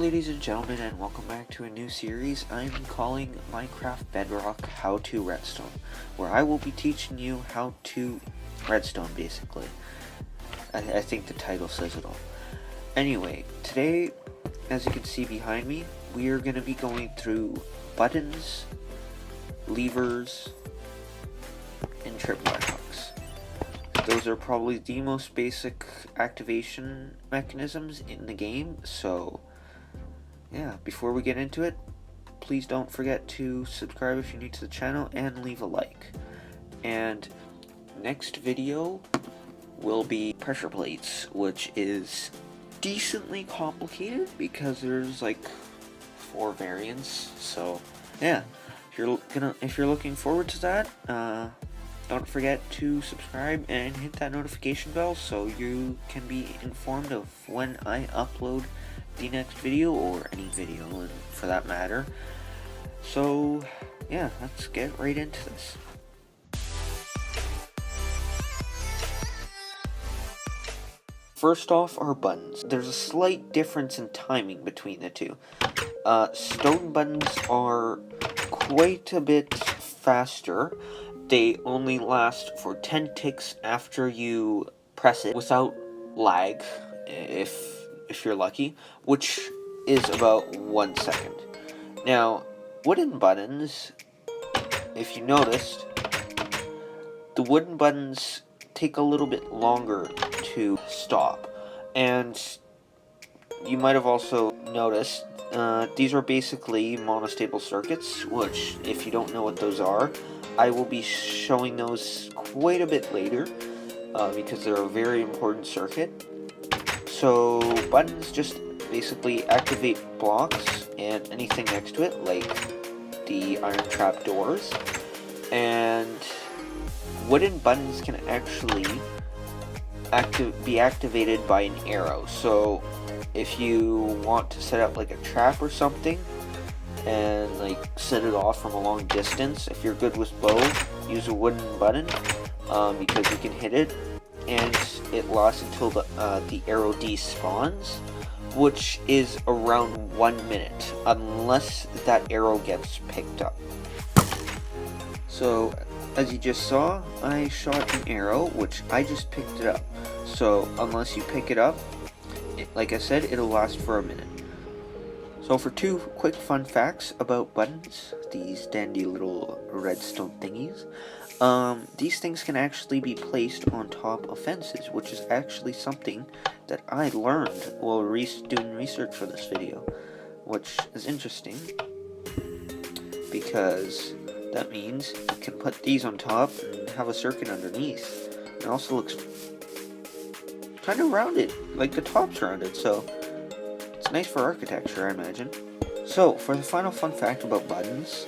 ladies and gentlemen, and welcome back to a new series I'm calling Minecraft Bedrock How to Redstone, where I will be teaching you how to redstone, basically. I think the title says it all. Anyway, today, as you can see behind me, we are going to be going through buttons, levers, and tripwire hooks. Those are probably the most basic activation mechanisms in the game, so yeah, before we get into it, please don't forget to subscribe if you're new to the channel and leave a like. And next video will be pressure plates, which is decently complicated because there's like 4 variants. So yeah, if you're looking forward to that, don't forget to subscribe and hit that notification bell so you can be informed of when I upload the next video, or any video for that matter. So yeah, let's get right into this. First off are buttons. There's a slight difference in timing between the two. Stone buttons are quite a bit faster. They only last for 10 ticks after you press it without lag, if you're lucky, which is about 1 second. Now, wooden buttons, if you noticed, the wooden buttons take a little bit longer to stop. And you might have also noticed, these are basically monostable circuits, which, if you don't know what those are, I will be showing those quite a bit later, because they're a very important circuit. So buttons just basically activate blocks and anything next to it, like the iron trap doors. And wooden buttons can actually be activated by an arrow. So if you want to set up like a trap or something and like set it off from a long distance, if you're good with both, use a wooden button, because you can hit it and it lasts until the arrow despawns, which is around 1 minute, unless that arrow gets picked up. So as you just saw, I shot an arrow, which I just picked it up. So unless you pick it up, like I said, it'll last for a minute. So for 2 quick fun facts about buttons, these dandy little redstone thingies, these things can actually be placed on top of fences, which is actually something that I learned while doing research for this video, which is interesting because that means you can put these on top and have a circuit underneath. It also looks kind of rounded, like the top's rounded, so it's nice for architecture, I imagine. So, for the final fun fact about buttons,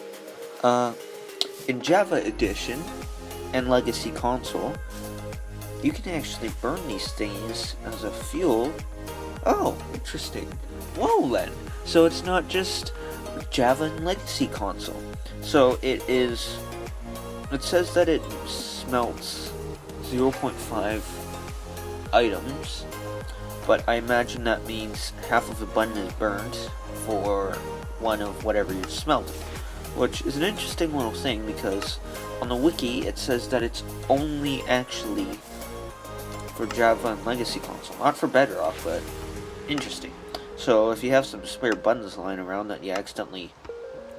in Java Edition and Legacy Console, you can actually burn these things as a fuel. Oh, interesting. Whoa, then. So it's not just Java and Legacy Console. So it says that it smelts 0.5 items, but I imagine that means half of the button is burned for one of whatever you're smelting, which is an interesting little thing because on the wiki it says that it's only actually for Java and Legacy Console, not for Bedrock, but interesting. So if you have some spare buttons lying around that you accidentally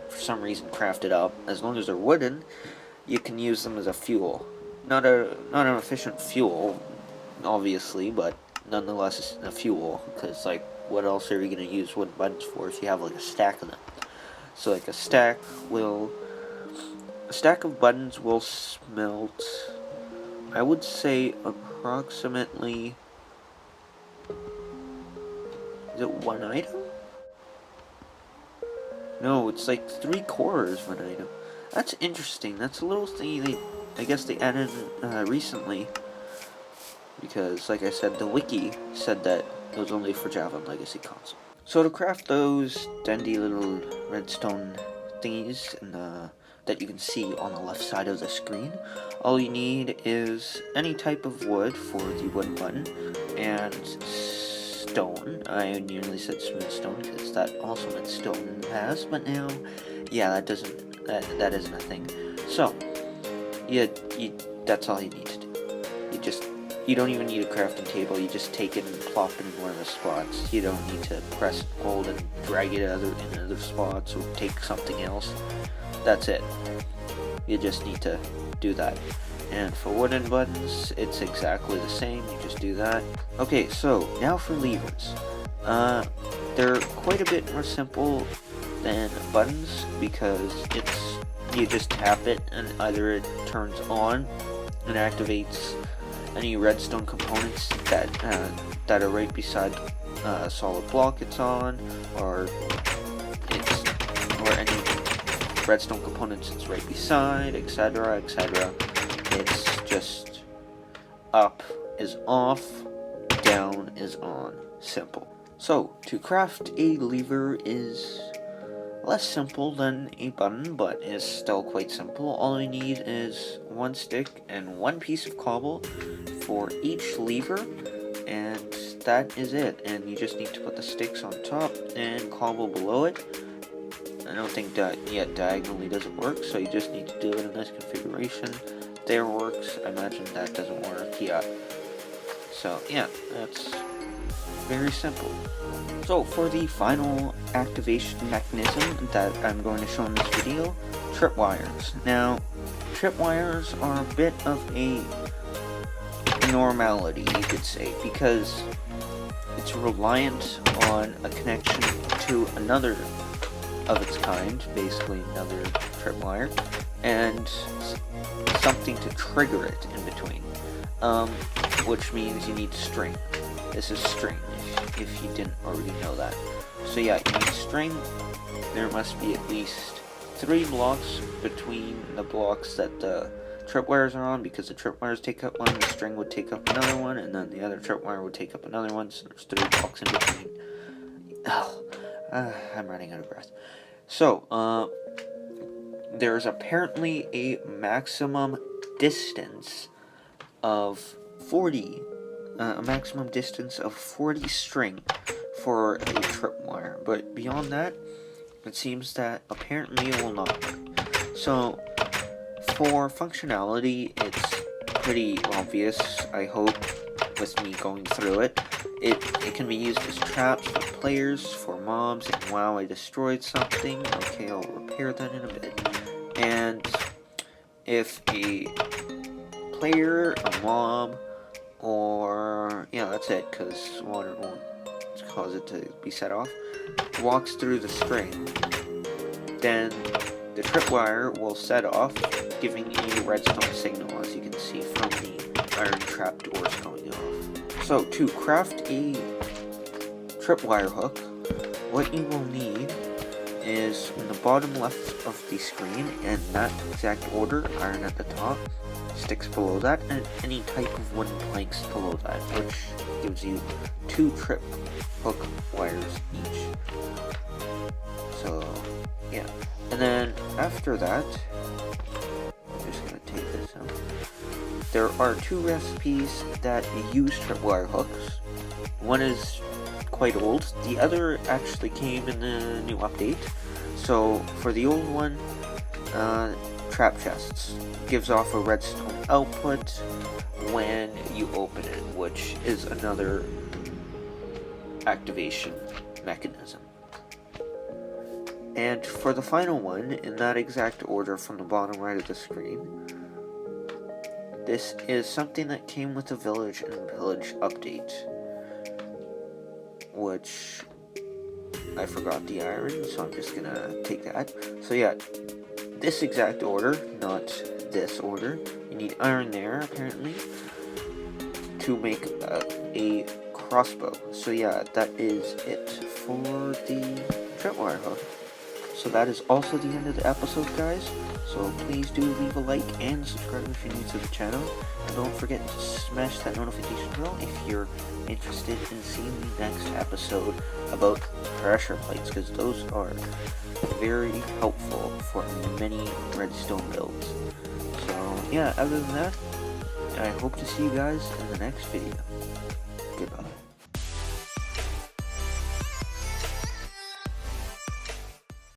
for some reason crafted up, as long as they're wooden, you can use them as a fuel. Not an efficient fuel, obviously, but nonetheless it's a fuel, because like what else are you going to use wooden buttons for if you have like a stack of them? So like a stack of buttons will smelt, I would say approximately, is it 1 item? No, it's like 3/4 of an item. That's interesting. That's a little thing I guess they added recently, because like I said, the wiki said that it was only for Java and Legacy Console. So to craft those dandy little redstone thingies that you can see on the left side of the screen, all you need is any type of wood for the wooden button, and stone. I nearly said smooth stone because that also meant stone in the past, but now, yeah, that isn't a thing. So, that's all you need to do. You don't even need a crafting table. You just take it and plop it in one of the spots. You don't need to press hold and drag it in other spots or take something else. That's it. You just need to do that. And for wooden buttons, it's exactly the same. You just do that. Okay, so now for levers. They're quite a bit more simple than buttons because you just tap it and either it turns on and activates any redstone components that are right beside a solid block it's on, or any redstone components it's right beside, etc., etc. It's just up is off, down is on. Simple. So to craft a lever is less simple than a button, but is still quite simple. All you need is one stick and one piece of cobble for each lever, and that is it. And you just need to put the sticks on top and cobble below it. I don't think that yet diagonally doesn't work, so you just need to do it in this configuration. There works. I imagine that doesn't work yet. So yeah, that's very simple. So for the final activation mechanism that I'm going to show in this video, tripwires. Now, tripwires are a bit of a normality, you could say, because it's reliant on a connection to another of its kind, basically another tripwire, and something to trigger it in between, which means you need string. This is string, if you didn't already know that. So yeah, you need string. There must be at least 3 blocks between the blocks that the tripwires are on, because the tripwires take up one, the string would take up another one, and then the other tripwire would take up another one, so there's 3 blocks in between. I'm running out of breath. So, there's apparently a maximum distance of 40 string for a tripwire, but beyond that, it seems that apparently it will not work. So, for functionality, it's pretty obvious, I hope, with me going through it. It can be used as traps for players, for mobs, and wow, I destroyed something. Okay, I'll repair that in a bit. And if a player, a mob, or yeah, that's it, because water won't cause it to be set off, walks through the string, then the tripwire will set off, giving a redstone signal, as you can see from the iron trap doors going off. So to craft a tripwire hook, what you will need is in the bottom left of the screen, in that exact order, iron at the top, sticks below that, and any type of wooden planks below that, which gives you 2 trip hook wires each. So yeah, and then after that, I'm just gonna take this out. There are 2 recipes that use tripwire hooks. One is quite old, the other actually came in the new update. So for the old one, trap chests gives off a redstone output when you open it, which is another activation mechanism. And for the final one, in that exact order from the bottom right of the screen, this is something that came with the village and pillage update, which I forgot the iron, so I'm just gonna take that. So yeah, this exact order, not this order. You need iron there, apparently, to make a crossbow. So yeah, that is it for the tripwire hook. So that is also the end of the episode, guys. So please do leave a like and subscribe if you're new to the channel. And don't forget to smash that notification bell if you're interested in seeing the next episode about pressure plates, because those are very helpful for many redstone builds. So yeah, other than that, I hope to see you guys in the next video. Goodbye.